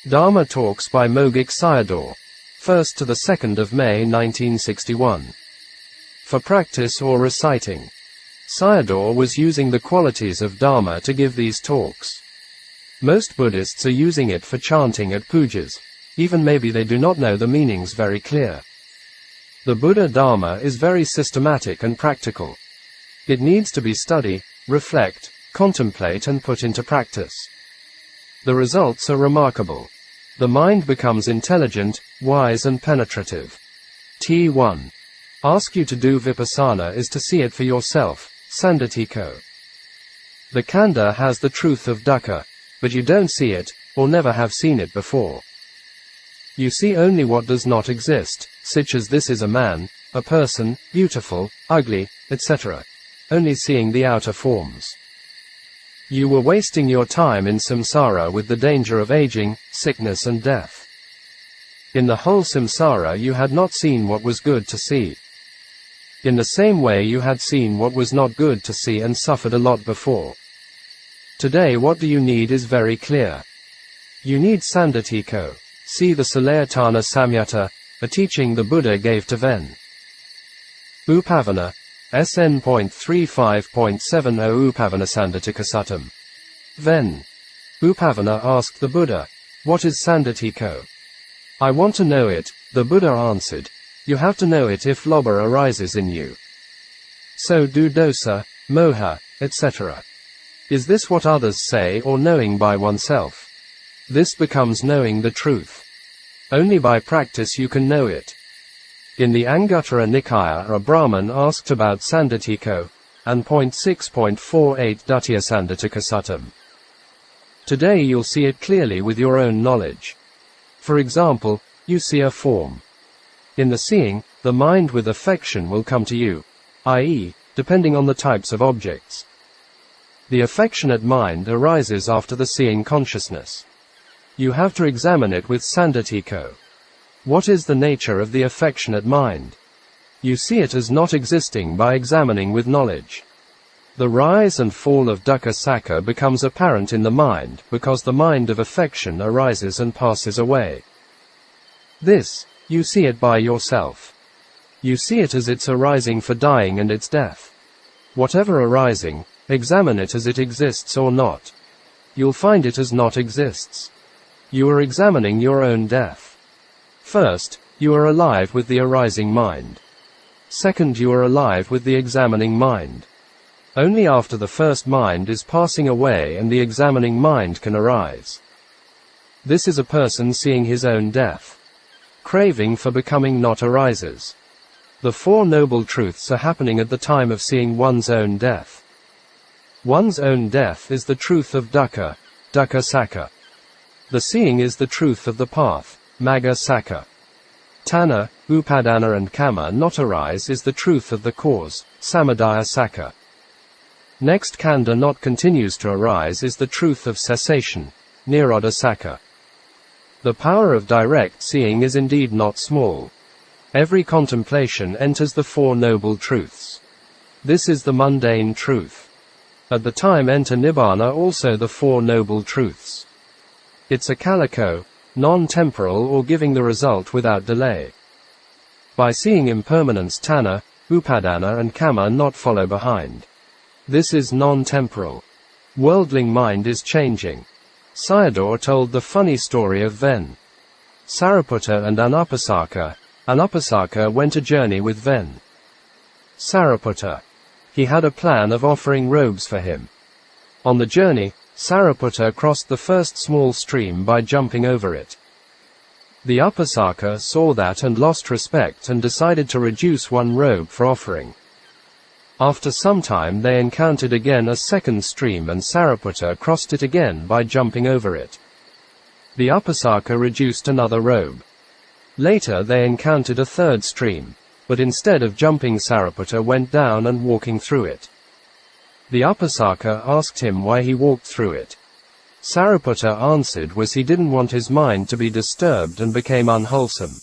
Dhamma Talks by Mogok Sayadaw, 1st to the 2nd of May 1961. For practice or reciting. Sayadaw was using the qualities of Dhamma to give these talks. Most Buddhists are using it for chanting at pujas, even maybe they do not know the meanings very clear. The Buddha Dharma is very systematic and practical. It needs to be studied, reflect, contemplate and put into practice. The results are remarkable. The mind becomes intelligent, wise and penetrative. T1. Ask you to do vipassana is to see it for yourself, Sanditiko. The Khandha has the truth of Dukkha, but you don't see it, or never have seen it before. You see only what does not exist, such as this is a man, a person, beautiful, ugly, etc. Only seeing the outer forms. You were wasting your time in samsara with the danger of aging, sickness and death. In the whole samsara you had not seen what was good to see. In the same way you had seen what was not good to see and suffered a lot before. Today what do you need is very clear. You need Sanditiko. See the Salayatana Samyutta, a teaching the Buddha gave to Ven. Upavana, SN.35.70 Upavana Sanditika Suttam. Ven. Upavana asked the Buddha, what is Sanditiko? I want to know it, the Buddha answered. You have to know it if lobha arises in you. So do dosa, moha, etc. Is this what others say or knowing by oneself? This becomes knowing the truth. Only by practice you can know it. In the Anguttara Nikaya a Brahmin asked about Sanditiko, and 6.48 Duttiya Sanditika Suttam. Today you'll see it clearly with your own knowledge. For example, you see a form. In the seeing, the mind with affection will come to you, i.e., depending on the types of objects. The affectionate mind arises after the seeing consciousness. You have to examine it with Sanditiko. What is the nature of the affectionate mind? You see it as not existing by examining with knowledge. The rise and fall of Dukkha Sakka becomes apparent in the mind because the mind of affection arises and passes away. This, you see it by yourself. You see it as its arising for dying and its death. Whatever arising, examine it as it exists or not. You'll find it as not exists. You are examining your own death. First, you are alive with the arising mind. Second, you are alive with the examining mind. Only after the first mind is passing away and the examining mind can arise. This is a person seeing his own death. Craving for becoming not arises. The Four Noble Truths are happening at the time of seeing one's own death. One's own death is the truth of Dukkha, Dukkha Sakka. The seeing is the truth of the path, Magga Sakka. Tanha, Upadana and Kama not arise is the truth of the cause, Samudaya Sakka. Next Khandha not continues to arise is the truth of cessation, Nirodha Sakka. The power of direct seeing is indeed not small. Every contemplation enters the Four Noble Truths. This is the mundane truth. At the time enter Nibbāna also the Four Noble Truths. It's a calico, non-temporal or giving the result without delay. By seeing impermanence Tanha, Upadana and Kama not follow behind. This is non-temporal. Worldling mind is changing. Sayadaw told the funny story of Ven. Sariputta and Anupasaka went a journey with Ven. Sariputta. He had a plan of offering robes for him. On the journey, Sariputta crossed the first small stream by jumping over it. The Upasaka saw that and lost respect and decided to reduce one robe for offering. After some time they encountered again a second stream and Sariputta crossed it again by jumping over it. The Upasaka reduced another robe. Later they encountered a third stream, but instead of jumping Sariputta went down and walking through it. The Upasaka asked him why he walked through it. Sariputta answered was he didn't want his mind to be disturbed and became unwholesome.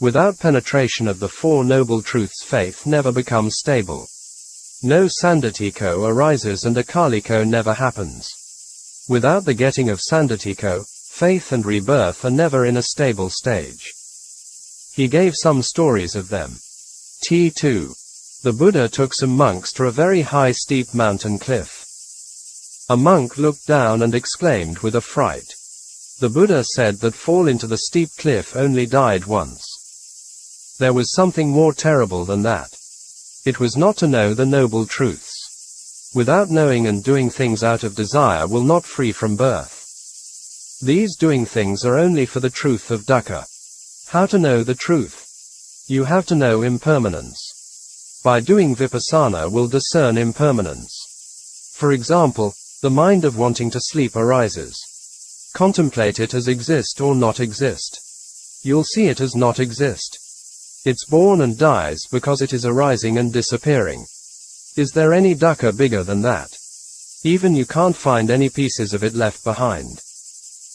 Without penetration of the Four Noble Truths faith never becomes stable. No Sanditiko arises and Akaliko never happens. Without the getting of Sanditiko, faith and rebirth are never in a stable stage. He gave some stories of them. T2. The Buddha took some monks to a very high steep mountain cliff. A monk looked down and exclaimed with affright. The Buddha said that fall into the steep cliff only died once. There was something more terrible than that. It was not to know the noble truths. Without knowing and doing things out of desire will not free from birth. These doing things are only for the truth of dukkha. How to know the truth? You have to know impermanence. By doing vipassana will discern impermanence. For example, the mind of wanting to sleep arises. Contemplate it as exist or not exist. You'll see it as not exist. It's born and dies because it is arising and disappearing. Is there any dukkha bigger than that? Even you can't find any pieces of it left behind.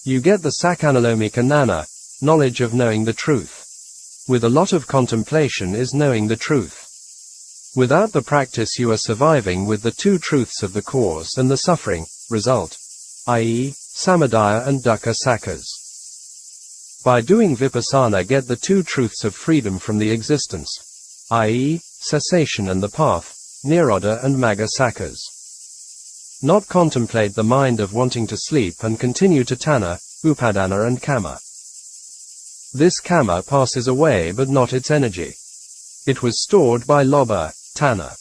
You get the sakanalomika nana, knowledge of knowing the truth. With a lot of contemplation is knowing the truth. Without the practice you are surviving with the two truths of the cause and the suffering, result, i.e., samadaya and dukkha sakas. By doing vipassana get the two truths of freedom from the existence, i.e., cessation and the path, nirodha and magga sakas. Not contemplate the mind of wanting to sleep and continue to tanha, upadana and kama. This kama passes away but not its energy. It was stored by lobha, tanha.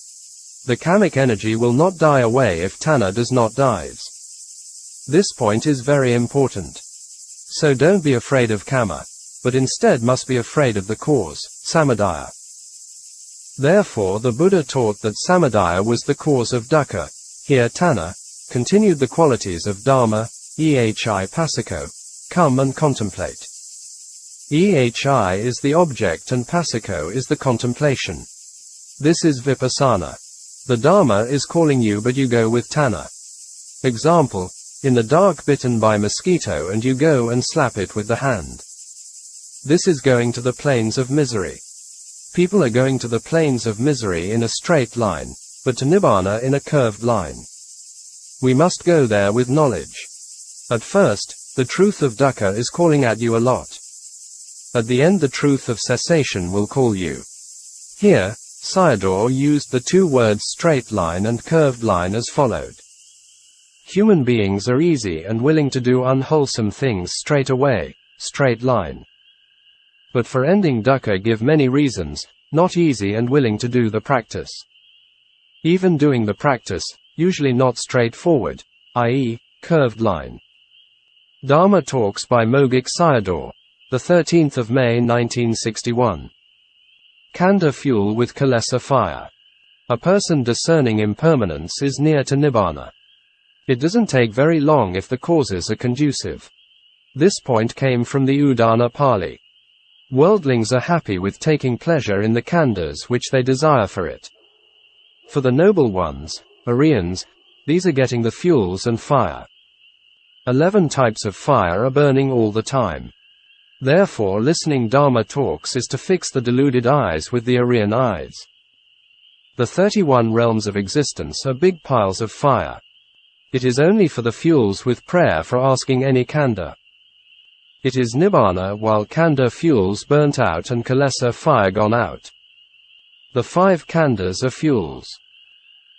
The kamic energy will not die away if tanha does not dies. This point is very important. So don't be afraid of kama, but instead must be afraid of the cause, samadaya. Therefore the Buddha taught that samadaya was the cause of dukkha, here tanha, continued the qualities of Dhamma, ehi pasako, come and contemplate. Ehi is the object and pasako is the contemplation. This is vipassana. The Dhamma is calling you but you go with tanha. Example, in the dark bitten by mosquito and you go and slap it with the hand. This is going to the plains of misery. People are going to the plains of misery in a straight line, but to Nibbāna in a curved line. We must go there with knowledge. At first, the truth of dukkha is calling at you a lot. At the end the truth of cessation will call you. Here, Sayadaw used the two words straight line and curved line as followed. Human beings are easy and willing to do unwholesome things straight away, straight line. But for ending dukkha give many reasons, not easy and willing to do the practice. Even doing the practice, usually not straightforward, i.e., curved line. Dhamma Talks by Mogok Sayadaw, the 13th of May 1961. Khandha fuel with Kilesa fire. A person discerning impermanence is near to Nibbāna. It doesn't take very long if the causes are conducive. This point came from the Udana Pali. Worldlings are happy with taking pleasure in the khandhas which they desire for it. For the noble ones, Aryans, these are getting the fuels and fire. 11 types of fire are burning all the time. Therefore listening Dhamma talks is to fix the deluded eyes with the Aryan eyes. The 31 realms of existence are big piles of fire. It is only for the fuels with prayer for asking any khandha. It is Nibbāna while khandha fuels burnt out and Kilesa fire gone out. The 5 khandhas are fuels.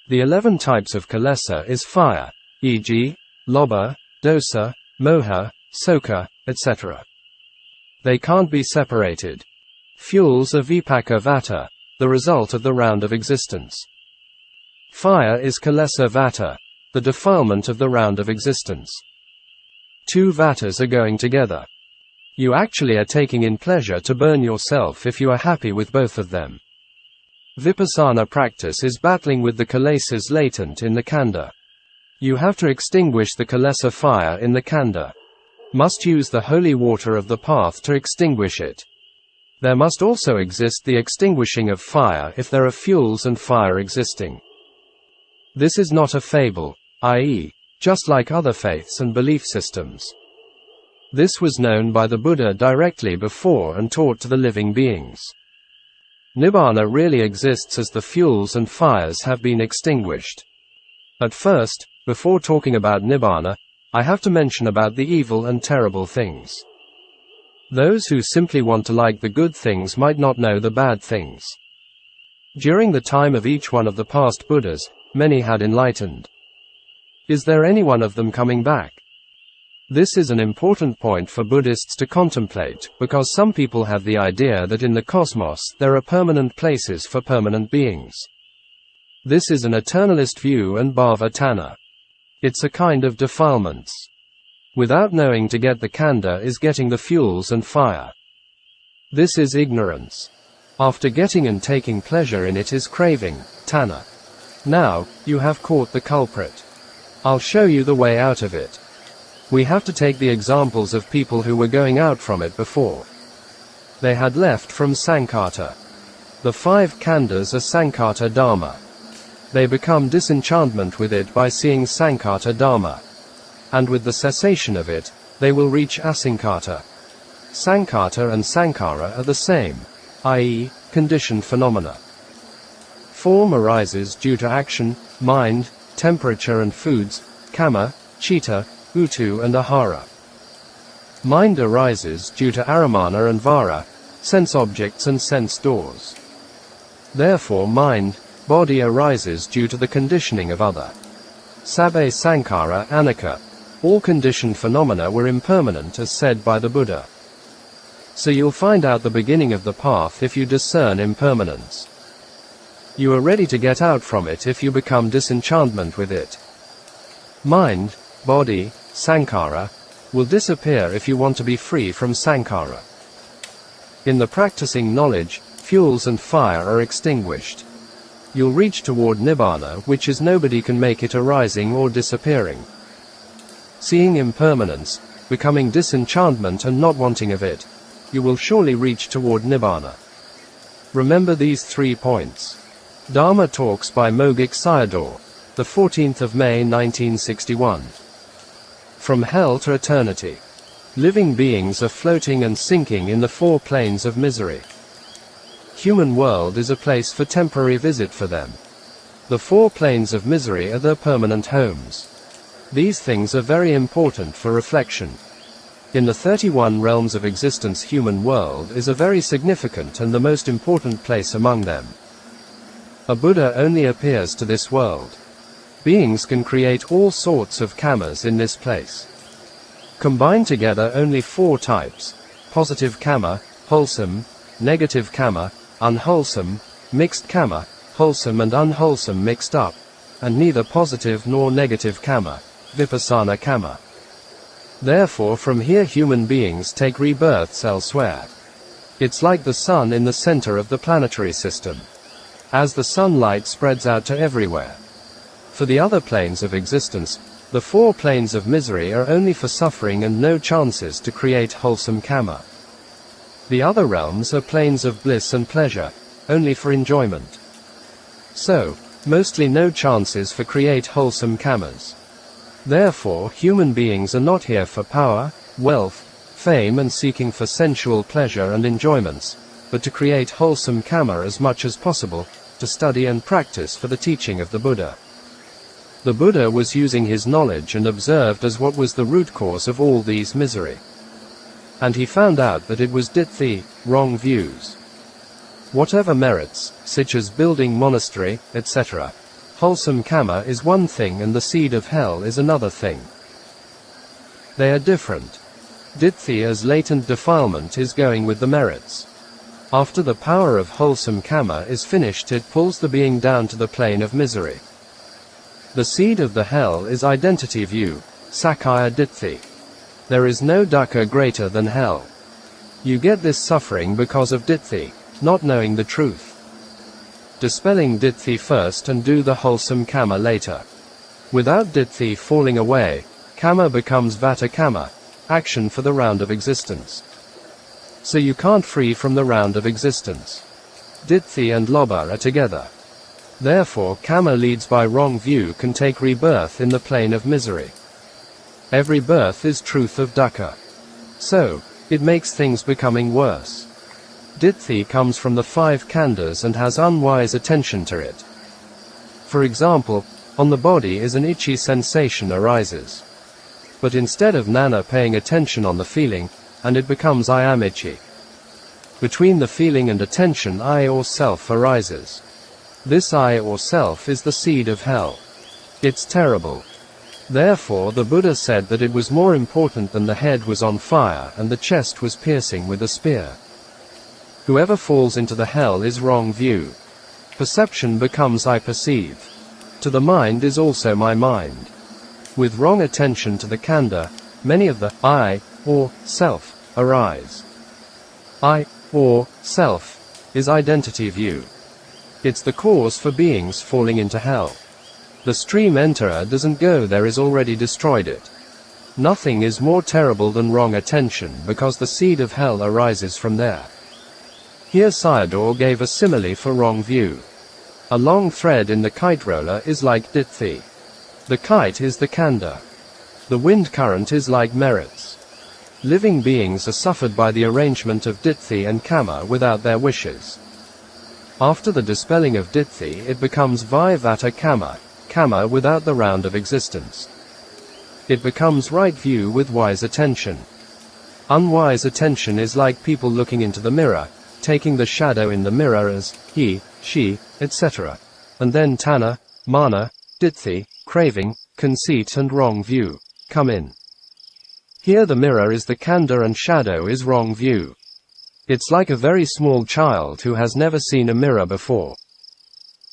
The 11 types of Kilesa is fire, e.g., lobha, dosa, moha, soka, etc. They can't be separated. Fuels are vipaka vata, the result of the round of existence. Fire is Kilesa vata, the defilement of the round of existence. 2 vatas are going together. You actually are taking in pleasure to burn yourself if you are happy with both of them. Vipassana practice is battling with the kilesas latent in the khandha. You have to extinguish the kilesa fire in the khandha. Must use the holy water of the path to extinguish it. There must also exist the extinguishing of fire if there are fuels and fire existing. This is not a fable, i.e., just like other faiths and belief systems. This was known by the Buddha directly before and taught to the living beings. Nibbāna really exists as the fuels and fires have been extinguished. At first, before talking about Nibbāna, I have to mention about the evil and terrible things. Those who simply want to like the good things might not know the bad things. During the time of each one of the past Buddhas, many had enlightened. Is there any one of them coming back? This is an important point for Buddhists to contemplate, because some people have the idea that in the cosmos there are permanent places for permanent beings. This is an eternalist view and bhava tanha. It's a kind of defilements. Without knowing to get the Khandha is getting the fuels and fire. This is ignorance. After getting and taking pleasure in it is craving, tanha. Now, you have caught the culprit. I'll show you the way out of it. We have to take the examples of people who were going out from it before. They had left from Sankhata. The 5 Khandhas are Sankhata Dhamma. They become disenchantment with it by seeing Sankhata Dhamma. And with the cessation of it, they will reach Asankhata. Sankhata and Sankhara are the same, i.e., conditioned phenomena. Form arises due to action, mind, temperature and foods, kama, chitta, uttu and ahara. Mind arises due to aramana and vara, sense objects and sense doors. Therefore mind, body arises due to the conditioning of other. Sabbe sankhara anicca. All conditioned phenomena were impermanent as said by the Buddha. So you'll find out the beginning of the path if you discern impermanence. You are ready to get out from it if you become disenchantment with it. Mind, body, sankhara, will disappear if you want to be free from sankhara. In the practicing knowledge, fuels and fire are extinguished. You'll reach toward Nibbāna, which is nobody can make it arising or disappearing. Seeing impermanence, becoming disenchantment and not wanting of it, you will surely reach toward Nibbāna. Remember these 3 points. Dhamma Talks by Mogok Sayadaw, the 14th of May 1961. From Hell to Eternity. Living beings are floating and sinking in the 4 planes of misery. Human world is a place for temporary visit for them. The 4 planes of misery are their permanent homes. These things are very important for reflection. In the 31 realms of existence, human world is a very significant and the most important place among them. A Buddha only appears to this world. Beings can create all sorts of kamas in this place. Combine together only 4 types: positive kama, wholesome; negative kama, unwholesome; mixed kama, wholesome and unwholesome mixed up; and neither positive nor negative kama, vipassana kama. Therefore from here human beings take rebirths elsewhere. It's like the sun in the center of the planetary system. As the sunlight spreads out to everywhere. For the other planes of existence, the 4 planes of misery are only for suffering and no chances to create wholesome kama. The other realms are planes of bliss and pleasure, only for enjoyment. So, mostly no chances for create wholesome kamas. Therefore, human beings are not here for power, wealth, fame and seeking for sensual pleasure and enjoyments, but to create wholesome kama as much as possible, to study and practice for the teaching of the Buddha. The Buddha was using his knowledge and observed as what was the root cause of all these misery. And he found out that it was ditthi, wrong views. Whatever merits, such as building monastery, etc., wholesome kama is one thing and the seed of hell is another thing. They are different. Ditthi as latent defilement is going with the merits. After the power of wholesome kama is finished, it pulls the being down to the plane of misery. The seed of the hell is identity view, sakkaya ditthi. There is no dukkha greater than hell. You get this suffering because of ditthi, not knowing the truth. Dispelling ditthi first and do the wholesome kama later. Without ditthi falling away, kama becomes vata kama, action for the round of existence. So you can't free from the round of existence. Ditthi and lobha are together. Therefore kama leads by wrong view can take rebirth in the plane of misery. Every birth is truth of dukkha. So, it makes things becoming worse. Ditthi comes from the 5 khandhas and has unwise attention to it. For example, on the body is an itchy sensation arises. But instead of Nana paying attention on the feeling, and it becomes I am ichi. Between the feeling and attention I or self arises. This I or self is the seed of hell. It's terrible. Therefore the Buddha said that it was more important than the head was on fire and the chest was piercing with a spear. Whoever falls into the hell is wrong view. Perception becomes I perceive. To the mind is also my mind. With wrong attention to the Khandha, many of the I, or self, arise. I, or self, is identity view. It's the cause for beings falling into hell. The stream enterer doesn't go there, is already destroyed it. Nothing is more terrible than wrong attention because the seed of hell arises from there. Here Sayadaw gave a simile for wrong view. A long thread in the kite roller is like ditthi. The kite is the Khandha. The wind current is like merits. Living beings are suffered by the arrangement of ditthi and kama without their wishes. After the dispelling of ditthi it becomes vaivata kama, kama without the round of existence. It becomes right view with wise attention. Unwise attention is like people looking into the mirror, taking the shadow in the mirror as he, she, etc. And then tanha, mana, ditthi, craving, conceit and wrong view come in. Here the mirror is the Khandha and shadow is wrong view. It's like a very small child who has never seen a mirror before.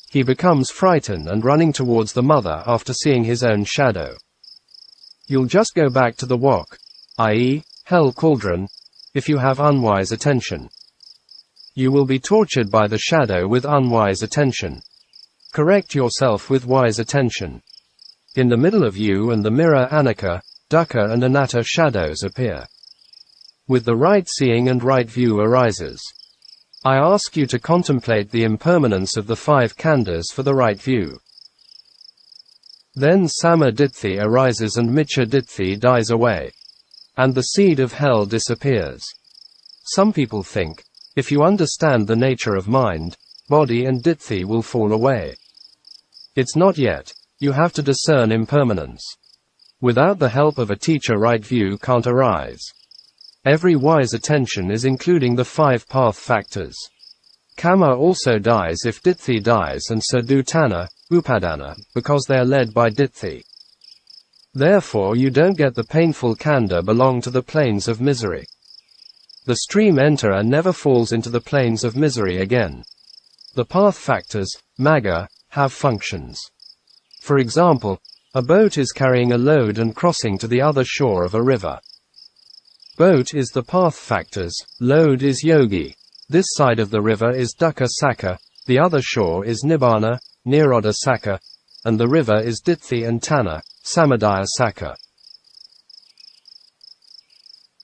He becomes frightened and running towards the mother after seeing his own shadow. You'll just go back to the wok, i.e., hell cauldron, if you have unwise attention. You will be tortured by the shadow with unwise attention. Correct yourself with wise attention. In the middle of you and the mirror anicca, dukkha and anatta shadows appear. With the right seeing and right view arises. I ask you to contemplate the impermanence of the 5 khandhas for the right view. Then samma ditthi arises and miccha ditthi dies away. And the seed of hell disappears. Some people think, if you understand the nature of mind, body and ditthi will fall away. It's not yet. You have to discern impermanence. Without the help of a teacher right view can't arise. Every wise attention is including the 5 path factors. Kama also dies if ditthi dies and so do tanha, upadana, because they are led by ditthi. Therefore you don't get the painful Khandha belong to the plains of misery. The stream enterer never falls into the plains of misery again. The path factors, magga, have functions. For example, a boat is carrying a load and crossing to the other shore of a river. Boat is the path factors, load is yogi. This side of the river is dukkha sakka, the other shore is Nibbāna, nirodha sakka, and the river is ditthi and tanha, samadaya sakka.